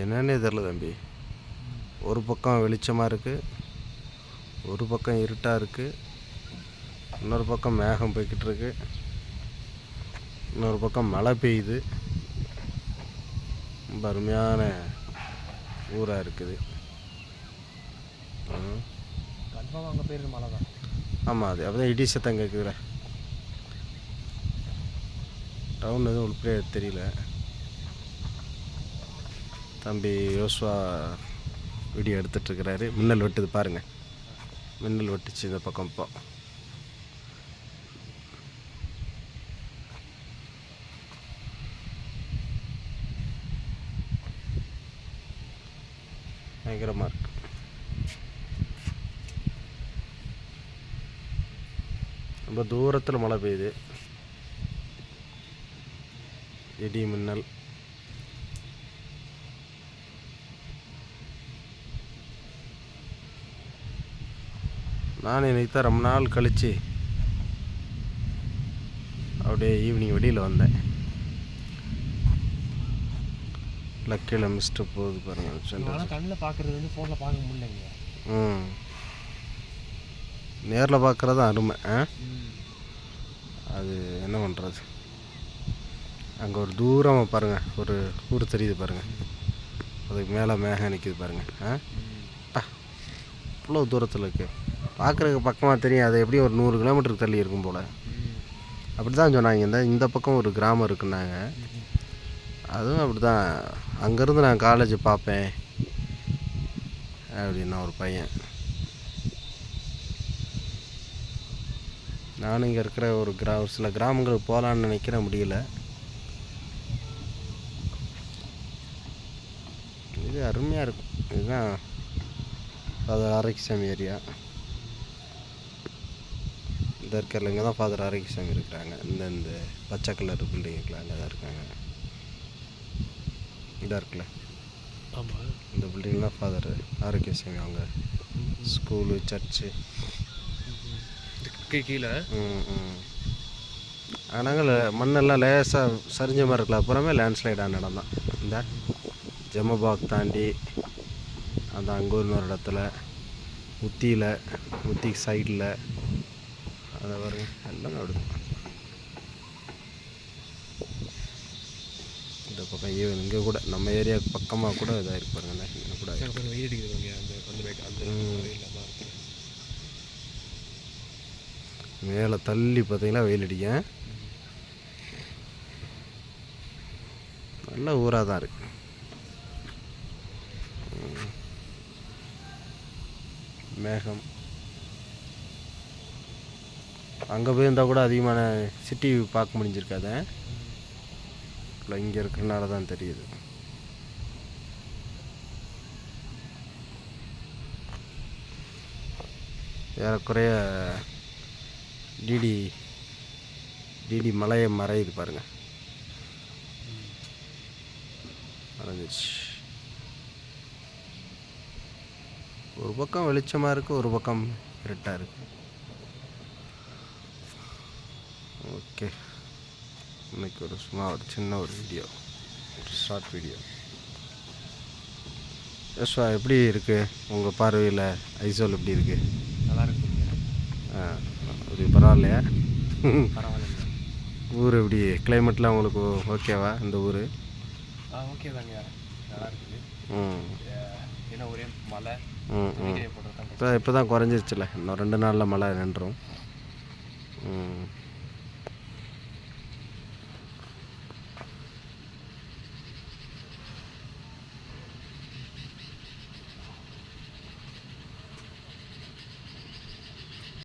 என்னன்னே தெரில தம்பி. ஒரு பக்கம் வெளிச்சமாக இருக்குது, ஒரு பக்கம் இருட்டாக இருக்குது, இன்னொரு பக்கம் மேகம் போய்கிட்டு இருக்கு, இன்னொரு பக்கம் மழை பெய்யுது. ரொம்ப அருமையான ஊராக இருக்குது. கன்ஃபார்ம் அங்கே போயிருது மழை தான். ஆமாம், அது அப்போ தான் இடி சத்தம் கேட்குதுல. டவுன் எதுவும் உள்படியாக தெரியல. தம்பி யோசுவா வீடியோ எடுத்துகிட்ருக்கிறாரு. மின்னல் வெட்டுது பாருங்கள், மின்னல் வெட்டுச்சு இந்த பக்கம். இப்போ பயங்கரமாக இருக்கு. ரொம்ப தூரத்தில் மழை பெய்யுது, இடி மின்னல். நான் இன்னைக்கு தான் ரொம்ப நாள் கழித்து அப்படியே ஈவினிங் வெளியில் வந்தேன். லக்கையில் மிஸ்ட்டு போகுது பாருங்கள். கண்ணில் பார்க்குறது வந்து ஃபோனில் பார்க்க முடியலைங்க. நேரில் பார்க்குறது அருமை. அது என்ன பண்ணுறது. அங்கே ஒரு தூரமாக பாருங்கள், ஒரு ஊர் தெரியுது பாருங்கள். அதுக்கு மேலே மேகம் நிற்கிது பாருங்கள். இவ்வளோ தூரத்தில் இருக்குது. பார்க்குறதுக்கு பக்கமாக தெரியும், அது எப்படியும் ஒரு 100 கிலோமீட்டருக்கு தள்ளி இருக்கும் போல். அப்படி தான் சொன்னாங்க. இந்த பக்கம் ஒரு கிராமம் இருக்குன்னாங்க. அதுவும் அப்படி தான். அங்கேருந்து நான் காலேஜ் பார்ப்பேன் அப்படின்னா ஒரு பையன். நானும் இங்கே இருக்கிற ஒரு சில கிராமங்களுக்கு போகலான்னு நினைக்கிறேன், முடியல. இது அருமையாக இருக்கும். இதுதான் ஃபாதர் ஆரோக்கியசாமி ஏரியா. இந்த இருக்கிற இங்கே தான் ஃபாதர் ஆரோக்கியசாமி இருக்கிறாங்க. இந்த பச்சை கலர் பில்டிங்குக்குள்ள அங்கே தான் இருக்காங்க. இதாக இருக்குல்ல, ஆமாம், இந்த பில்டிங் தான் ஃபாதர் ஆரோக்கியசாமி அவங்க ஸ்கூலு, சர்ச்சு கீழே. ஆனால் மண்ணெல்லாம் லேசாக சரிஞ்ச மாதிரி இருக்கலாம். அப்புறமே லேண்ட்ஸ்லைடான இடம் தான். இந்த ஜெமபாக் தாண்டி அந்த அங்கே இன்னொரு இடத்துல முத்தி சைடில் அதை பாருங்க, எல்லாம் அப்படி. இந்த பக்கம் இங்கே கூட நம்ம ஏரியாவுக்கு பக்கமாக கூட இதாக இருக்கு பாருங்க. கூட மேலே தள்ளி பார்த்தீங்கன்னா வெயில் அடிக்க நல்ல ஊராக தான் இருக்கு. மேகம் அங்கே போயிருந்தால் கூட அதிகமான சிட்டி பார்க்க முடிஞ்சிருக்காத. இல்லை, இங்கே இருக்கிறனால தான் தெரியுது. ஏறக்குறைய டிடி மலையை மறையுது பாருங்கள், மறைஞ்சிருச்சு. ஒரு பக்கம் வெளிச்சமாக இருக்குது, ஒரு பக்கம் இருட்டாக இருக்குது. ஓகே, இன்னைக்கு ஒரு சின்ன ஒரு வீடியோ, ஒரு ஷார்ட் வீடியோ. யஸ்வா, எப்படி இருக்குது உங்கள் பார்வையில் ஐசோல் எப்படி இருக்குது? நல்லா இருக்குங்க. அப்படி பரவாயில்லையா? பரவாயில்லைங்க. ஊர் எப்படி, கிளைமேட்லாம் உங்களுக்கு ஓகேவா இந்த ஊர்? ஓகே தாங்க, நல்லா இருக்குது. ஏன்னா ஒரே மழை. இப்போ தான் குறைஞ்சிருச்சுல, இன்னும் 2 நாளில் மழை நின்றும்.